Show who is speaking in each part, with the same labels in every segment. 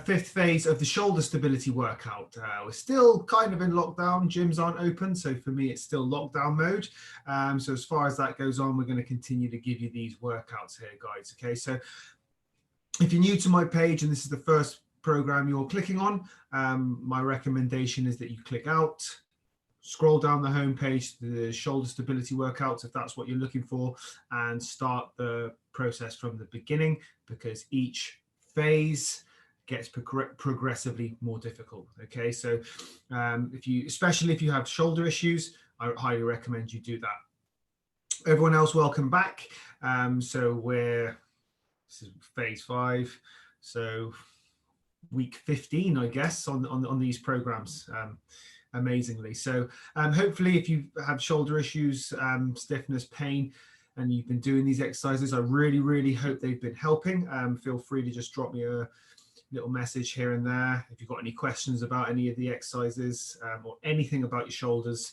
Speaker 1: fifth phase of the shoulder stability workout. We're still kind of in lockdown. Gyms aren't open, so for me it's still lockdown mode. So as far as that goes on, we're going to continue to give you these workouts here, guys. Okay, so if you're new to my page and this is the first program you're clicking on, my recommendation is that you click out, scroll down the home page to the shoulder stability workouts if that's what you're looking for, and start the process from the beginning, because each phase gets progressively more difficult. Okay, so especially if you have shoulder issues, I highly recommend you do that. Everyone else, welcome back. So this is phase 5, so week 15, I guess, on these programs. Amazingly. So hopefully if you have shoulder issues, stiffness, pain, and you've been doing these exercises, I really hope they've been helping. Feel free to just drop me a little message here and there. If you've got any questions about any of the exercises or anything about your shoulders,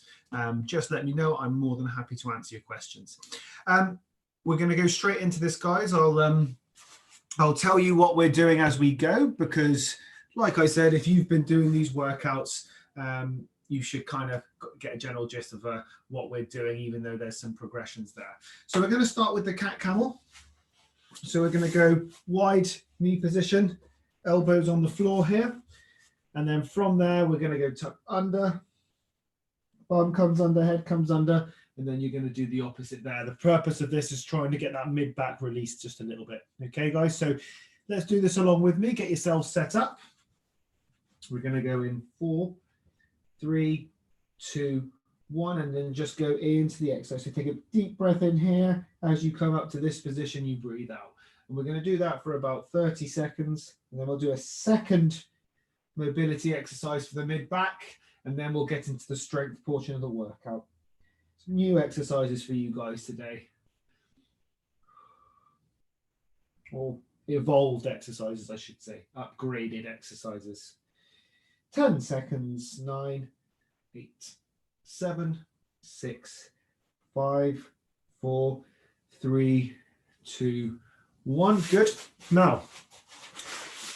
Speaker 1: just let me know. I'm more than happy to answer your questions. We're going to go straight into this, guys. I'll tell you what we're doing as we go, because like I said, if you've been doing these workouts, you should kind of get a general gist of what we're doing, even though there's some progressions there. So we're going to start with the cat camel. So we're going to go wide knee position, elbows on the floor here. And then from there, we're going to go tuck under, bum comes under, head comes under, and then you're going to do the opposite there. The purpose of this is trying to get that mid-back released just a little bit. Okay, guys, so let's do this along with me. Get yourselves set up. We're going to go in 4, 3, 2, 1, and then just go into the exercise. So take a deep breath in here. As you come up to this position, you breathe out. And we're going to do that for about 30 seconds. And then we'll do a second mobility exercise for the mid-back. And then we'll get into the strength portion of the workout. Some new exercises for you guys today. Or evolved exercises, I should say. Upgraded exercises. 10 seconds, 9, 8, 7, 6, 5, 4, 3, 2, 1. Good. Now,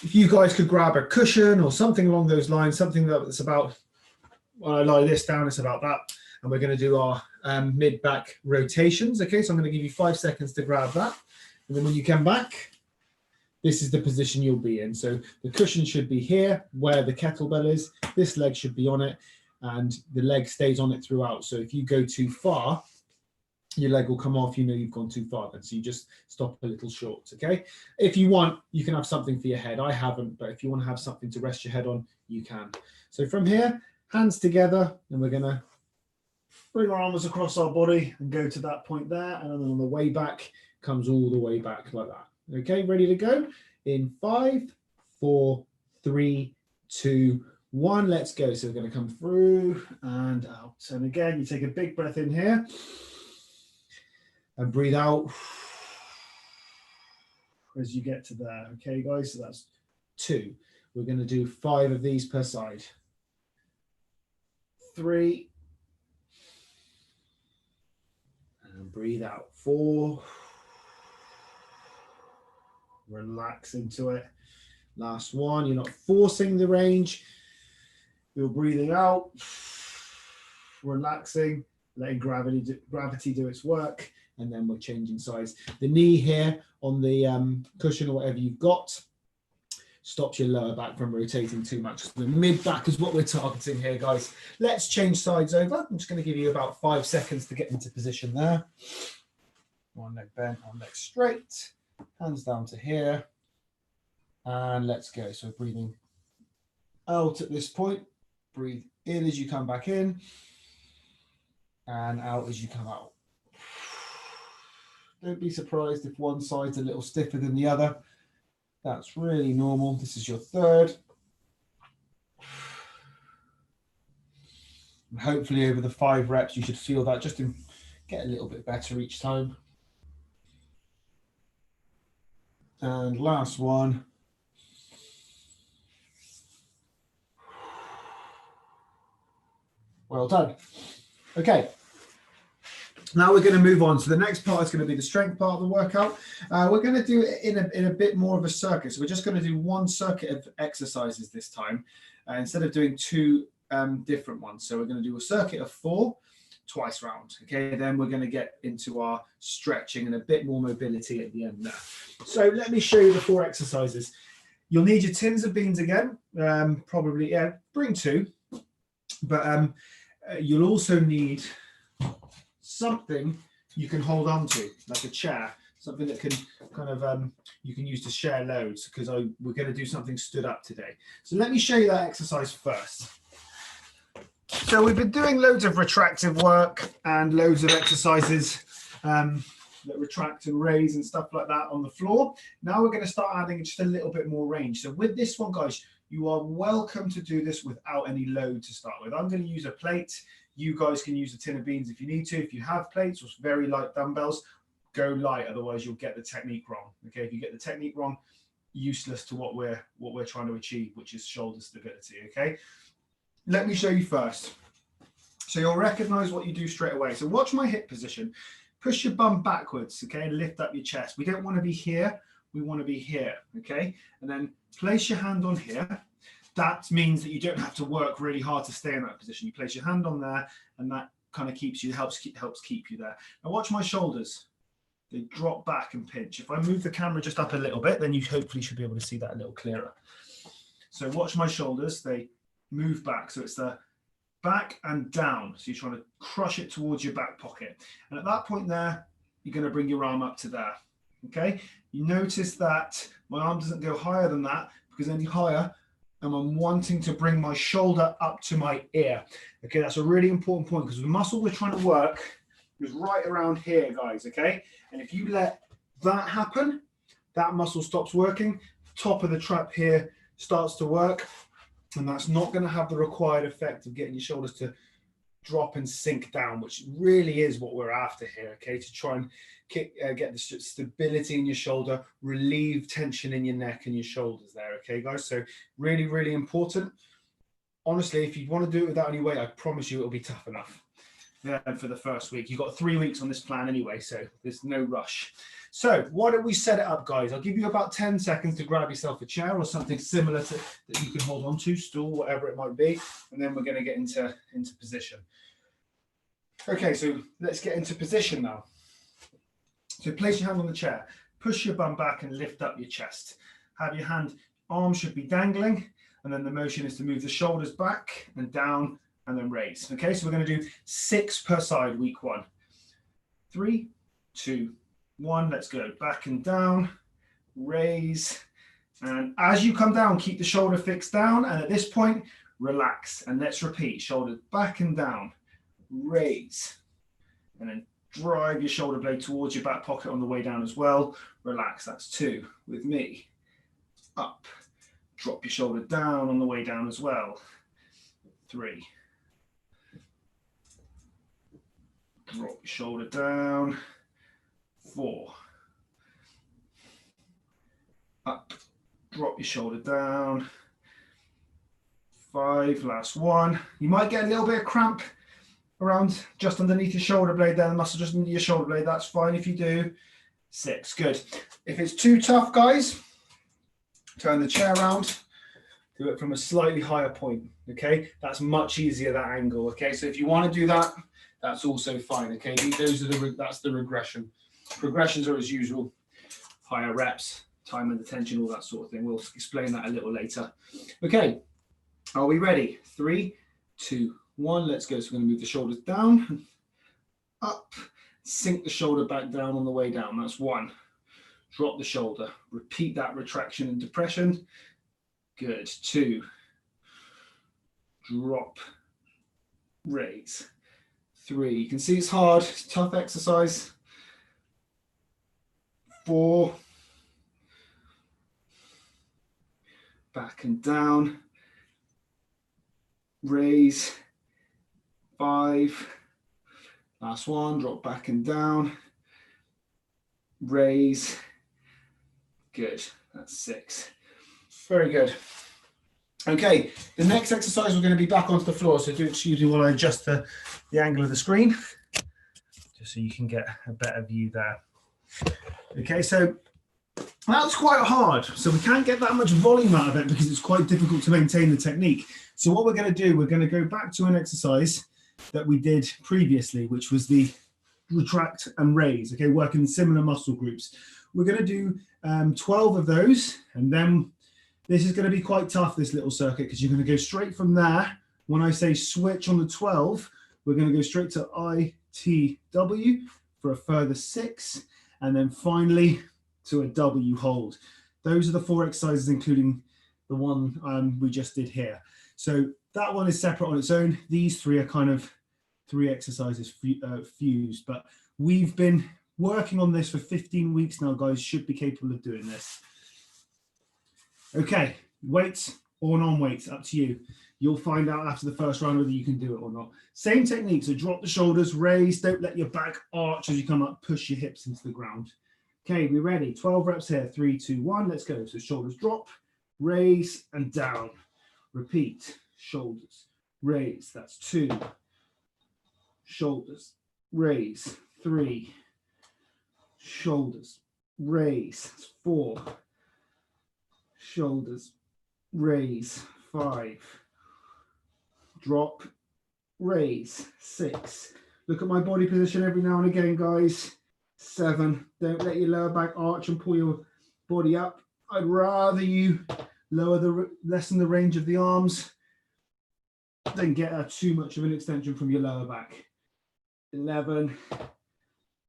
Speaker 1: if you guys could grab a cushion or something along those lines, something that's about, when I lie this down, it's about that. And we're going to do our mid-back rotations. Okay, so I'm going to give you 5 seconds to grab that. And then when you come back, this is the position you'll be in. So the cushion should be here where the kettlebell is. This leg should be on it and the leg stays on it throughout. So if you go too far, your leg will come off. You know you've gone too far then. So you just stop a little short, okay? If you want, you can have something for your head. I haven't, but if you want to have something to rest your head on, you can. So from here, hands together, and we're going to bring our arms across our body and go to that point there. And then on the way back, comes all the way back like that. Okay, ready to go? In 5, 4, 3, 2, 1. Let's go. So we're going to come through and out. And again, you take a big breath in here and breathe out as you get to there. Okay, guys, so that's 2. We're going to do 5 of these per side. 3. And breathe out. 4. Relax into it. Last one. You're not forcing the range. You're breathing out, relaxing, letting gravity do its work, and then we're changing size. The knee here on the cushion or whatever you've got stops your lower back from rotating too much. The mid back is what we're targeting here, guys. Let's change sides over. I'm just going to give you about 5 seconds to get into position there. One leg bent, one leg straight. Hands down to here, and let's go. So breathing out at this point, breathe in as you come back in, and out as you come out. Don't be surprised if one side's a little stiffer than the other. That's really normal. This is your third. And hopefully over the 5 reps, you should feel that just to get a little bit better each time. And last one. Well done. Okay. Now we're going to move on. So the next part is going to be the strength part of the workout. We're going to do it in a bit more of a circuit. So we're just going to do one circuit of exercises this time, instead of doing two different ones. So we're going to do a circuit of 4 twice round. Okay, then we're going to get into our stretching and a bit more mobility at the end there. So let me show you the 4 exercises. You'll need your tins of beans again. Probably, yeah, bring 2. But you'll also need something you can hold on to, like a chair, something that can kind of you can use to share loads, because we're going to do something stood up today. So let me show you that exercise first. So we've been doing loads of retractive work and loads of exercises that retract and raise and stuff like that on the floor. Now we're going to start adding just a little bit more range. So with this one, guys, you are welcome to do this without any load to start with. I'm going to use a plate. You guys can use a tin of beans if you need to. If you have plates or very light dumbbells, go light, otherwise you'll get the technique wrong. Okay, if you get the technique wrong, useless to what we're trying to achieve, which is shoulder stability. Okay, let me show you first. So you'll recognize what you do straight away. So watch my hip position. Push your bum backwards, okay, and lift up your chest. We don't want to be here, we want to be here, okay? And then place your hand on here. That means that you don't have to work really hard to stay in that position. You place your hand on there, and that kind of helps keep you there. Now watch my shoulders. They drop back and pinch. If I move the camera just up a little bit, then you hopefully should be able to see that a little clearer. So watch my shoulders. They move back. So it's the back and down. So you're trying to crush it towards your back pocket. And at that point there, you're going to bring your arm up to there. Okay. You notice that my arm doesn't go higher than that, because any higher, and I'm wanting to bring my shoulder up to my ear. Okay, that's a really important point, because the muscle we're trying to work is right around here, guys, okay? And if you let that happen, that muscle stops working, top of the trap here starts to work, and that's not going to have the required effect of getting your shoulders to drop and sink down, which really is what we're after here, okay? To try and get the stability in your shoulder, relieve tension in your neck and your shoulders there, okay, guys? So really, really important. Honestly, if you want to do it without any weight, I promise you it'll be tough enough. Then for the first week, you've got 3 weeks on this plan anyway, so there's no rush. So why don't we set it up, guys? I'll give you about 10 seconds to grab yourself a chair or something similar to that you can hold on to, stool, whatever it might be, and then we're going to get into position. Okay, so let's get into position now. So place your hand on the chair, push your bum back and lift up your chest. Have your arms should be dangling, and then the motion is to move the shoulders back and down and then raise. Okay, so we're going to do 6 per side, week 1. 3, 2, 1, let's go. Back and down, raise. And as you come down, keep the shoulder fixed down. And at this point, relax. And let's repeat, shoulders back and down, raise. And then drive your shoulder blade towards your back pocket on the way down as well. Relax, that's 2 with me. Up, drop your shoulder down on the way down as well. 3. Drop your shoulder down. 4. Up, drop your shoulder down. 5, last 1. You might get a little bit of cramp around just underneath your shoulder blade there, the muscle just under your shoulder blade. That's fine if you do. 6, good. If it's too tough, guys, turn the chair around, do it from a slightly higher point, okay? That's much easier, that angle, okay? So if you want to do that, that's also fine, okay? That's the regression. Progressions are as usual, higher reps, time and attention, all that sort of thing. We'll explain that a little later. Okay, are we ready? 3, 2, 1, let's go. So we're going to move the shoulders down, up, sink the shoulder back down on the way down. That's 1. Drop the shoulder. Repeat that retraction and depression. Good. 2. Drop, raise. 3. You can see it's hard. It's a tough exercise. 4. Back and down. Raise. 5. Last 1. Drop back and down. Raise. Good. That's 6. Very good. Okay, the next exercise we're going to be back onto the floor. So do excuse me while I adjust the angle of the screen. just so you can get a better view there. Okay, so that's quite hard. So we can't get that much volume out of it because it's quite difficult to maintain the technique. So what we're going to do, we're going to go back to an exercise that we did previously, which was the retract and raise, okay, working in similar muscle groups. We're going to do 12 of those, and then this is going to be quite tough, this little circuit, because you're going to go straight from there. When I say switch on the 12, we're going to go straight to ITW for a further 6, and then finally to a W hold. Those are the 4 exercises, including the one we just did here. So that one is separate on its own. These 3 are kind of 3 exercises fused, but we've been working on this for 15 weeks now, guys. Should be capable of doing this. Okay, weights or non-weights, up to you. You'll find out after the first round whether you can do it or not. Same technique, so drop the shoulders, raise, don't let your back arch as you come up, push your hips into the ground. Okay, we're ready. 12 reps here, 3, 2, 1, let's go. So shoulders drop, raise and down. Repeat, shoulders, raise, that's 2. Shoulders, raise, 3. Shoulders, raise, 4. Shoulders, raise, 5. Drop, raise, 6. Look at my body position every now and again, guys. 7. Don't let your lower back arch and pull your body up. I'd rather you lessen the range of the arms than get too much of an extension from your lower back. 11.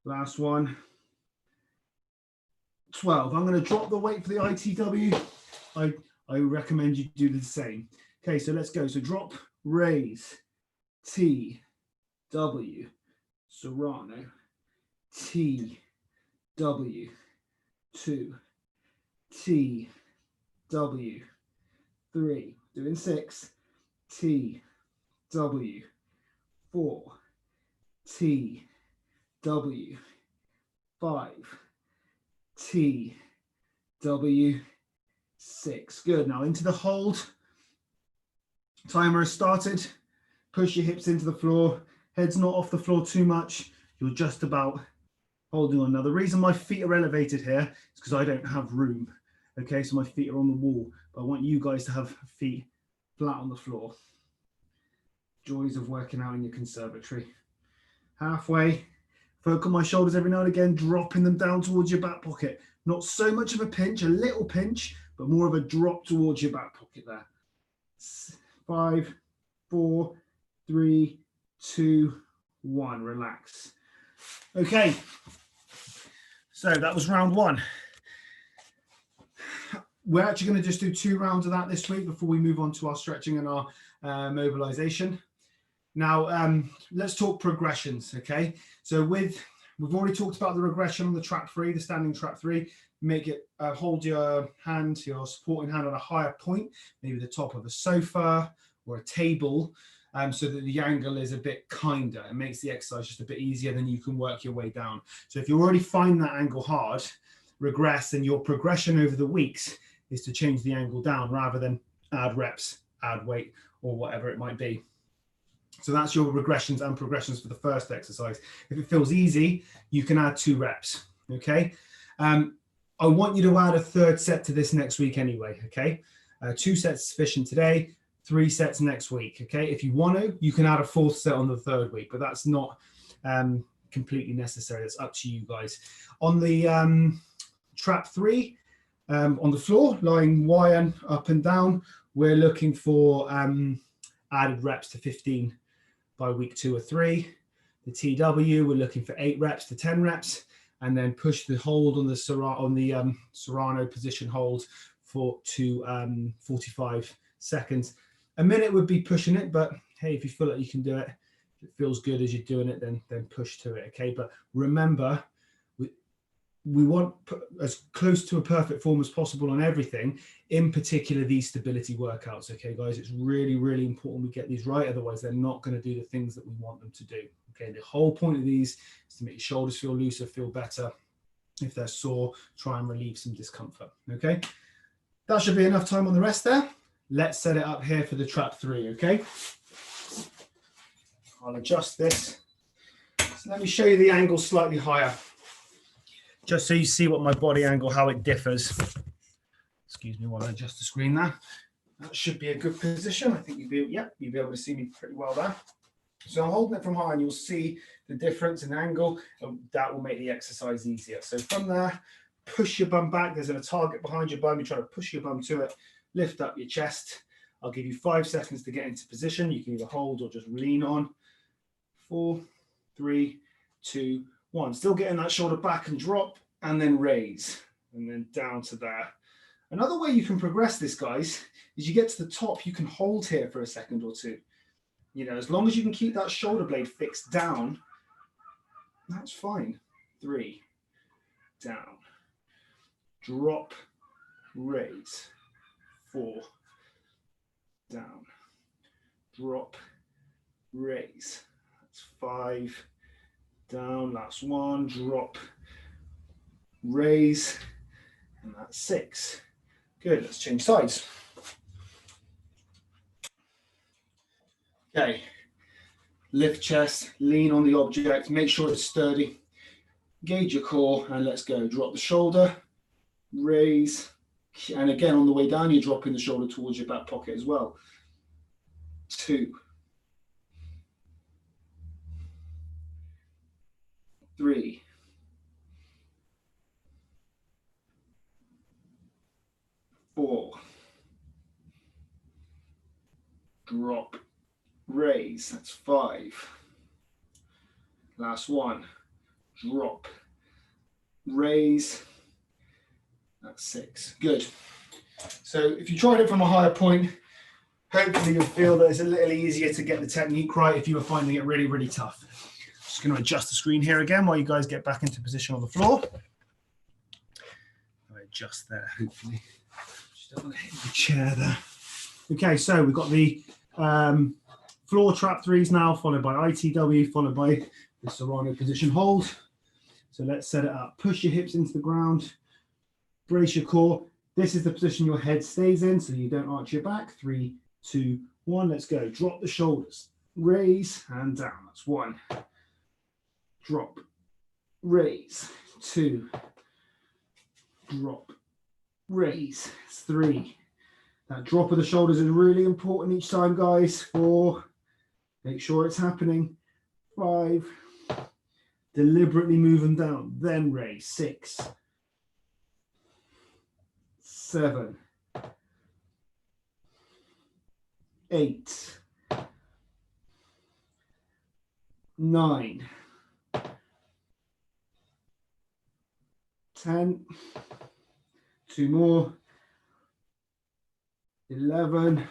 Speaker 1: Last one. 12. I'm going to drop the weight for the ITW. I recommend you do the same. Okay, so let's go. So drop, raise, T, W, Serrano, T, W, 2, T, W, 3, doing 6, T, W, 4, T, W, 5, T, W, 6. Good. Now into the hold. Timer has started. Push your hips into the floor. Head's not off the floor too much. You're just about holding on. Now, the reason my feet are elevated here is because I don't have room. Okay, so my feet are on the wall, but I want you guys to have feet flat on the floor. Joys of working out in your conservatory. Halfway. Focus on my shoulders every now and again, dropping them down towards your back pocket. Not so much of a pinch, a little pinch, but more of a drop towards your back pocket there. 5, 4, 3, 2, 1. Relax. Okay, so that was round 1. We're actually going to just do 2 rounds of that this week before we move on to our stretching and our mobilization. Now, let's talk progressions, okay? So we've already talked about the regression on the track 3, the standing track 3. Make it, hold your hand, your supporting hand on a higher point, maybe the top of a sofa or a table, so that the angle is a bit kinder. It makes the exercise just a bit easier, then you can work your way down. So if you already find that angle hard, regress, and your progression over the weeks is to change the angle down rather than add reps, add weight, or whatever it might be. So that's your regressions and progressions for the first exercise. If it feels easy, you can add 2 reps, okay? I want you to add a 3rd set to this next week anyway, okay? 2 sets sufficient today, 3 sets next week, okay? If you want to, you can add a 4th set on the 3rd week, but that's not completely necessary. It's up to you guys. On the trap 3, on the floor, lying wire up and down, we're looking for added reps to 15 by week 2 or 3. The TW, we're looking for 8 reps to 10 reps, and then push the hold on the Serrano position hold to 45 seconds. A minute would be pushing it, but hey, if you feel like you can do it, if it feels good as you're doing it, then push to it, okay? But remember, we want as close to a perfect form as possible on everything, in particular these stability workouts, okay, guys? It's really, really important we get these right, otherwise they're not going to do the things that we want them to do, okay? The whole point of these is to make your shoulders feel looser, feel better. If they're sore, try and relieve some discomfort, okay? That should be enough time on the rest there. Let's set it up here for the trap 3, okay? I'll adjust this. It's let me show you the angle slightly higher, just so you see what my body angle, how it differs. Excuse me while I adjust the screen there. That should be a good position. I think you'll be able to see me pretty well there. So I'm holding it from high and you'll see the difference in angle, and that will make the exercise easier. So from there, push your bum back. There's a target behind your bum. You try to push your bum to it, lift up your chest. I'll give you 5 seconds to get into position. You can either hold or just lean on. 4, 3, 2, 1. Still getting that shoulder back and drop, and then raise, and then down to there. Another way you can progress this, guys, is you get to the top, you can hold here for a second or two. You know, as long as you can keep that shoulder blade fixed down, that's fine. 3, down, drop, raise. 4, down, drop, raise. That's 5, down, last one, drop, raise, and that's 6. Good, let's change sides. Okay, lift chest, lean on the object, make sure it's sturdy, engage your core, and let's go. Drop the shoulder, raise, and again on the way down, you're dropping the shoulder towards your back pocket as well. 2, 3, 4, drop, raise, that's 5. Last one, drop, raise, that's 6. Good. So if you tried it from a higher point, hopefully you'll feel that it's a little easier to get the technique right if you were finding it really, really tough. Just going to adjust the screen here again while you guys get back into position on the floor. I'll adjust there, hopefully. Just don't want to hit the chair there. Okay, so we've got the floor trap threes now, followed by ITW, followed by the Serrano position hold. So let's set it up. Push your hips into the ground. Brace your core. This is the position your head stays in, so you don't arch your back. 3, 2, 1. Let's go. Drop the shoulders. Raise and down. That's 1. Drop. Raise. 2. Drop. Raise. 3. That drop of the shoulders is really important each time, guys. 4. Make sure it's happening. 5. Deliberately move them down. Then raise. 6. 7. 8. 9. 10. 2 more. 11.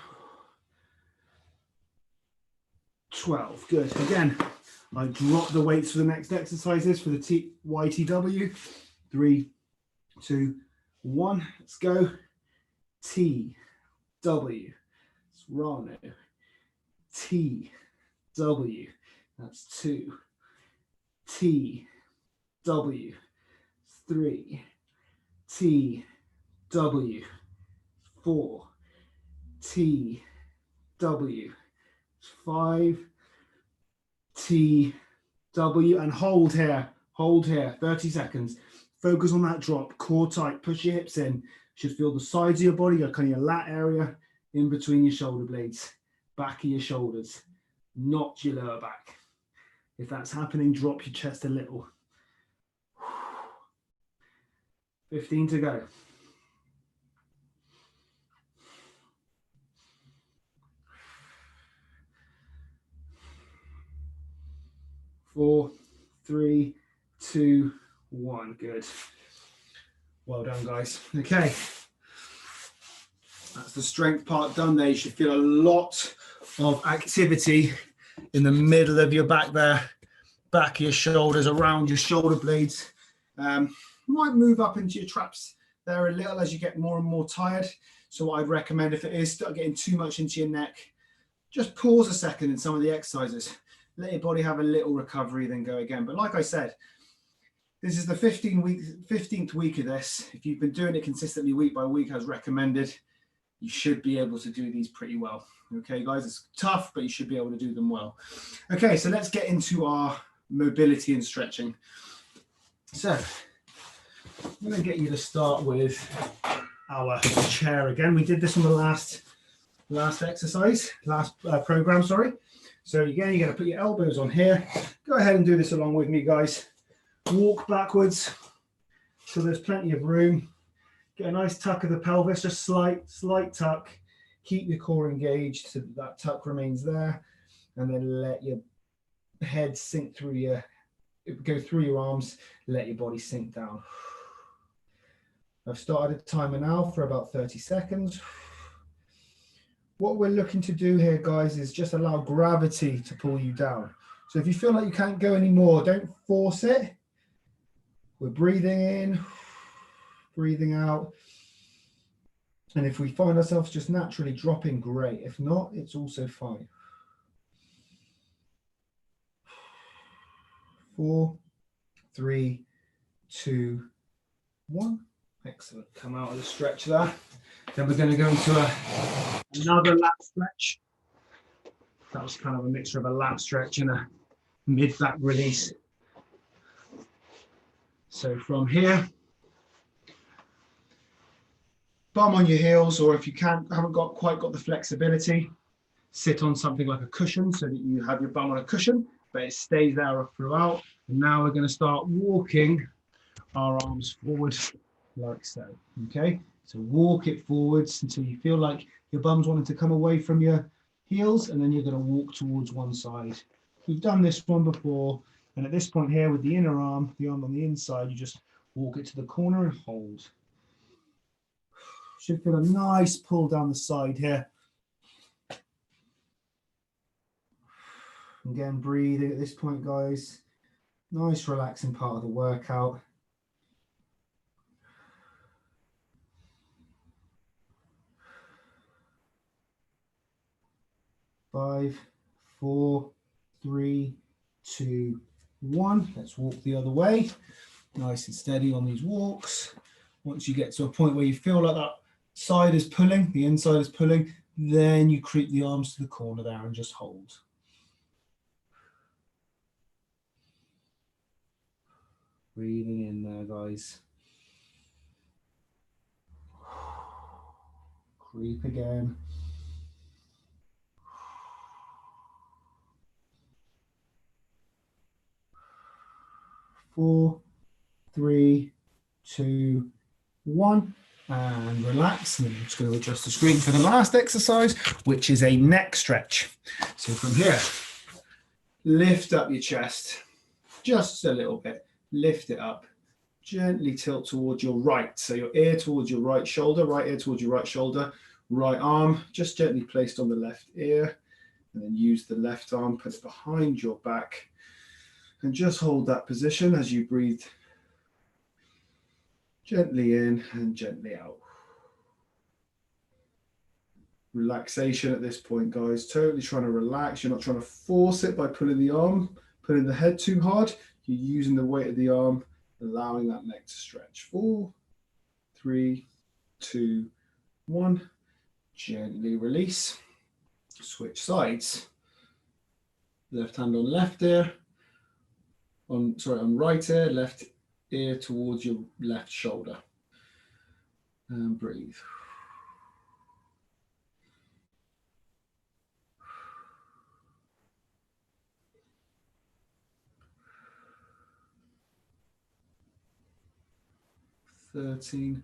Speaker 1: 12. Good. Again, I drop the weights for the next exercises for the YTW. 3, 2, 1. Let's go. T, W. Serrano. T, W. That's 2. T, W. 3. T, W. 4. T, W. 5. T, W, and hold here. Hold here. 30 seconds. Focus on that drop. Core tight. Push your hips in. Should feel the sides of your body, your kind of your lat area, in between your shoulder blades, back of your shoulders, not your lower back. If that's happening, drop your chest a little. 15 to go. 4, 3, 2, 1. Good. Well done, guys. Okay. That's the strength part done there. You should feel a lot of activity in the middle of your back there, back of your shoulders, around your shoulder blades. You might move up into your traps there a little as you get more and more tired. So what I'd recommend, if it is start getting too much into your neck, just pause a second in some of the exercises. Let your body have a little recovery, then go again. But like I said, this is the 15th week of this. If you've been doing it consistently week by week as recommended, you should be able to do these pretty well. Okay, guys, it's tough, but you should be able to do them well. Okay, so let's get into our mobility and stretching. So I'm going to get you to start with our chair again. We did this on the last exercise, last program, sorry. So again, you're going to put your elbows on here. Go ahead and do this along with me, guys. Walk backwards so there's plenty of room. Get a nice tuck of the pelvis, just slight tuck. Keep your core engaged so that tuck remains there. And then let your head sink through go through your arms, let your body sink down. I've started a timer now for about 30 seconds. What we're looking to do here, guys, is just allow gravity to pull you down. So if you feel like you can't go anymore, don't force it. We're breathing in, breathing out. And if we find ourselves just naturally dropping, great. If not, it's also fine. 4, 3, 2, 1. Excellent. Come out of the stretch there. Then we're going to go into another lat stretch. That was kind of a mixture of a lat stretch and a mid-back release. So from here, bum on your heels, or if you haven't quite got the flexibility, sit on something like a cushion so that you have your bum on a cushion, but it stays there throughout. And now we're going to start walking our arms forward like so. Okay, so walk it forwards until you feel like your bum's wanting to come away from your heels, and then you're going to walk towards one side. We've done this one before, and at this point here with the inner arm, the arm on the inside, you just walk it to the corner and hold. Should feel a nice pull down the side here. Again, breathing at this point, guys. Nice relaxing part of the workout. Five, 4, 3, 2, 1. Let's walk the other way. Nice and steady on these walks. Once you get to a point where you feel like that side is pulling, the inside is pulling, then you creep the arms to the corner there and just hold. Breathing in there, guys. Creep again. Four, 3, 2, 1. And relax. And I'm just going to adjust the screen for the last exercise, which is a neck stretch. So from here, lift up your chest just a little bit. Lift it up. Gently tilt towards your right. So your ear towards your right shoulder, right ear towards your right shoulder, right arm just gently placed on the left ear. And then use the left arm, put it behind your back. And just hold that position as you breathe gently in and gently out. Relaxation at this point, guys. Totally trying to relax. You're not trying to force it by pulling the arm, pulling the head too hard. You're using the weight of the arm, allowing that neck to stretch. 4, 3, 2, 1. Gently release. Switch sides. Left hand on left ear. On right ear, left ear towards your left shoulder. And breathe. (13,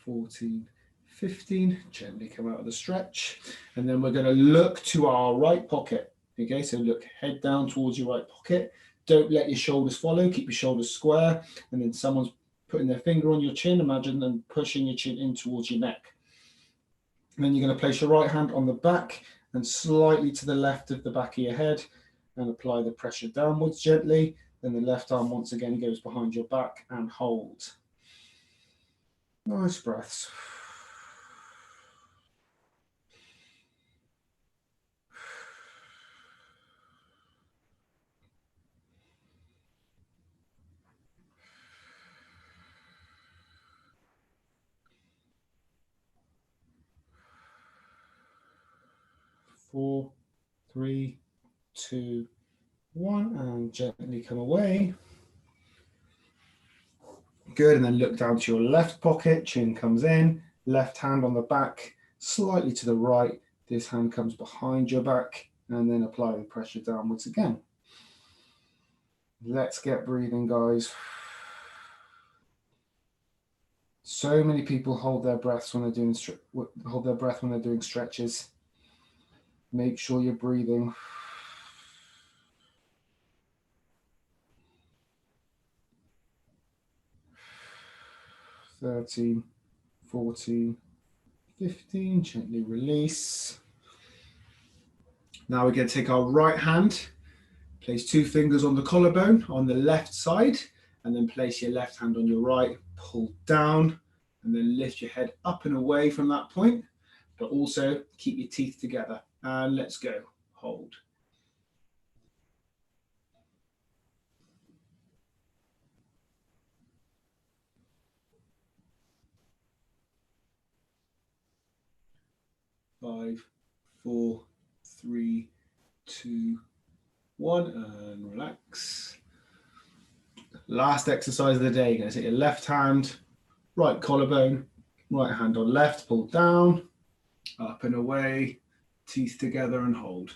Speaker 1: 14, 15). Gently come out of the stretch. And then we're going to look to our right pocket. Okay, so look head down towards your right pocket. Don't let your shoulders follow. Keep your shoulders square. And then someone's putting their finger on your chin. Imagine them pushing your chin in towards your neck. And then you're going to place your right hand on the back and slightly to the left of the back of your head and apply the pressure downwards gently. Then the left arm once again goes behind your back and hold. Nice breaths. Four, 3, 2, 1 and gently come away. Good, and then look down to your left pocket, chin comes in, left hand on the back, slightly to the right, this hand comes behind your back, and then apply the pressure downwards again. Let's get breathing, guys. So many people hold their breaths when they're doing stretches. Make sure you're breathing. 13, 14, 15, gently release. Now we're going to take our right hand, place 2 fingers on the collarbone on the left side, and then place your left hand on your right, pull down, and then lift your head up and away from that point, but also keep your teeth together. And let's go. Hold. Five, 4, 3, 2, 1, and relax. Last exercise of the day. You're going to take your left hand, right collarbone, right hand on left, pull down, up and away, teeth together and hold.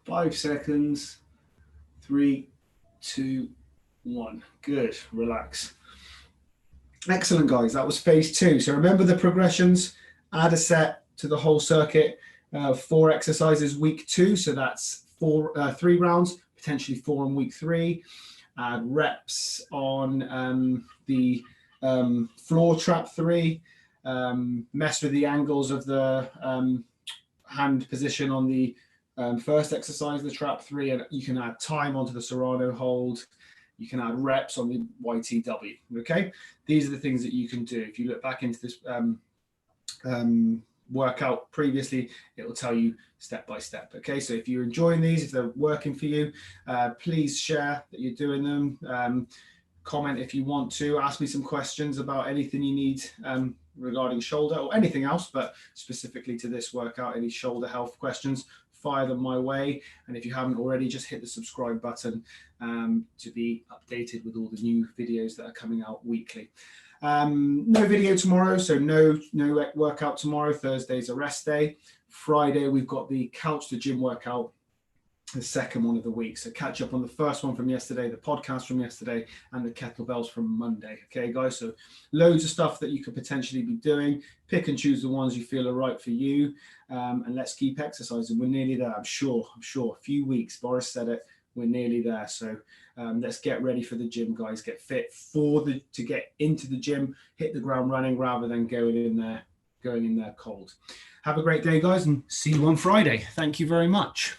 Speaker 1: Five seconds. 3, 2, 1. Good. Relax. Excellent, guys. That was phase 2. So remember the progressions. Add a set to the whole circuit. 4 exercises week 2. So that's 3 rounds, potentially 4 on week 3. Add reps on the floor trap 3. Mess with the angles of the hand position on the first exercise, the trap 3, and you can add time onto the Serrano hold. You can add reps on the YTW. Okay, these are the things that you can do. If you look back into this workout previously, it will tell you step by step. Okay, so if you're enjoying these, if they're working for you, please share that you're doing them. Comment if you want to. Ask me some questions about anything you need regarding shoulder or anything else, but specifically to this workout, any shoulder health questions, fire them my way. And if you haven't already, just hit the subscribe button to be updated with all the new videos that are coming out weekly. No video tomorrow, so no workout tomorrow. Thursday's a rest day. Friday, we've got the couch to gym workout, the second one of the week. So catch up on the first one from yesterday, the podcast from yesterday, and the kettlebells from Monday. Okay, guys, so loads of stuff that you could potentially be doing. Pick and choose the ones you feel are right for you, and let's keep exercising. We're nearly there, I'm sure. A few weeks, Boris said it, we're nearly there. So let's get ready for the gym, guys. Get fit to get into the gym, hit the ground running rather than going in there cold. Have a great day, guys, and see you on Friday. Thank you very much.